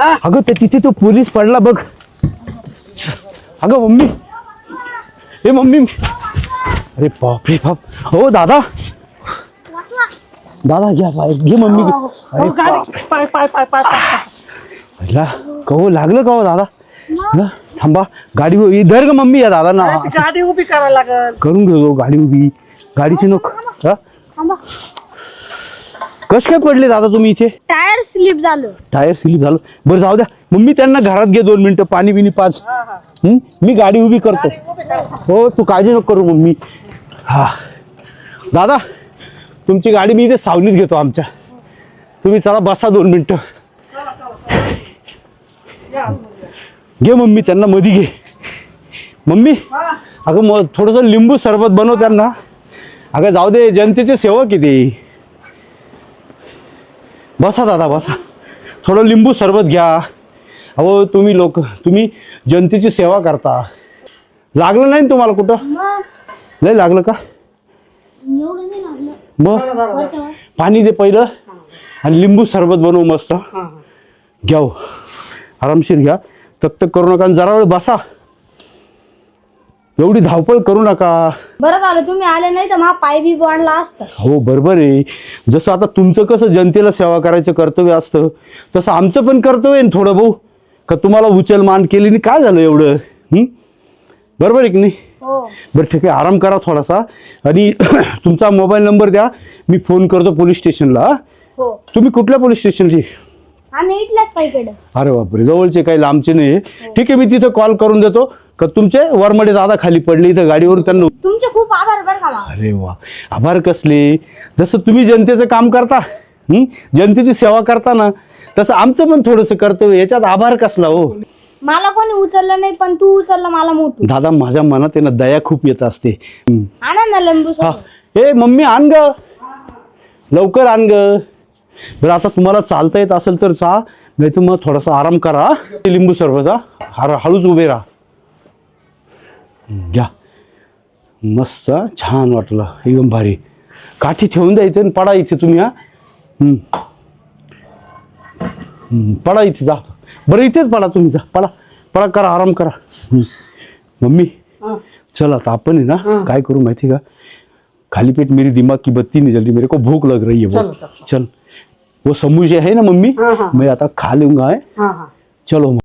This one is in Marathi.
अगं ते तिथे तो पोलीस पडला बघ. अगं मम्मी, हे मम्मी, अरे बापरे बाप. हो दादा, दादा घ्या पाय, घे मम्मी. अरे पहिला कहो लागलं का हो दादा. थांबा, गाडी इधर का मम्मी या दादा ना. गाडी उभी करायला लागल. करून घेऊ गाडी उभी. गाडीची नको. कस काय पडले दादा तुम्ही इथे. टायर स्लिप झालं. टायर स्लिप झालं. बरं जाऊ द्या मम्मी, त्यांना घरात घे 2 मिनिटं, पाणी बिनी पाच. मी गाडी उभी करतो. हो तू काळजी नको करू मम्मी. हा दादा, तुमची गाडी मी इथे सावलीत घेतो आमच्या. तुम्ही चला बसा 2 मिनिटं. घे मम्मी, त्यांना मध्ये घे. मम्मी अगं मग थोडंसं लिंबू सरबत बनव त्यांना. अगं जाऊ दे, जनतेचे सेवक किती. बसा दादा बसा, थोडं लिंबू सरबत घ्या. अहो तुम्ही जनतेची सेवा करता. लागलं नाही तुम्हाला कुठं. नाही लागलं का. मग पाणी दे पहिलं आणि लिंबू सरबत बनवू मस्त. घ्या हो, आरामशीर घ्या, तक करू नका. जरा वेळ बसा, एवढी धावपळ करू नका. बरं झालं तुम्ही आले, नाही तर मा पाय बी बांधला असतं. हो बरोबर आहे. जसं आता तुमचं कसं जनतेला सेवा करायचं कर्तव्य असतं, तसं आमचं पण कर्तव्य आहे थोडं भाऊ. का तुम्हाला उचल मान केली नाही काय झालं एवढं. बरोबर आहे की नाही. हो. बरं ठीक आहे, आराम करा थोडासा. आणि तुमचा मोबाईल नंबर द्या, मी फोन करतो पोलीस स्टेशनला. हो. तुम्ही कुठल्या पोलीस स्टेशनची. आम्ही इथल्याच साईकडे. अरे बापरे, जवळचे काही लांबचे नाही. ठीक आहे, मी तिथे कॉल करून देतो का तुमचे वरमडे दादा खाली पडले इथं गाडीवर. त्यांना तुमचे खूप आभार बरं का. अरे वा, आभार कसले. जसं तुम्ही जनतेचं काम करता, जनतेची सेवा करता ना, तसं आमचं पण थोडंसं कर्तव्य. याच्यात आभार कसला हो. मला कोणी उचललं नाही, पण तू उचललं मला मोठं. दादा माझ्या मनात आहे ना दया खूप येत असते. आणा ना लिंबू हा, सरबत. ए मम्मी आण ग, लवकर आण ग. बरं आता तुम्हाला चालता येत असेल तर चा, नाही तर मग थोडासा आराम करा. लिंबू सरबत हा, हळूच उभे राहा. घ्या, मस्त छान वाटलं एकदम भारी. काठी ठेवून द्यायचं आणि पडायचं तुम्ही. पडायचं जा. बरं इथेच पडा तुम्ही, जा पडा पडा, करा आराम करा. मम्मी चल आता आपण है ना काय करू माहिती का, खाली पेट मेरी दिमाग की बत्ती नहीं जल्दी, मेरे को भूख लग रही है. चल वो समोसे है ना मम्मी, मैं आता खा लूंगा. चलो.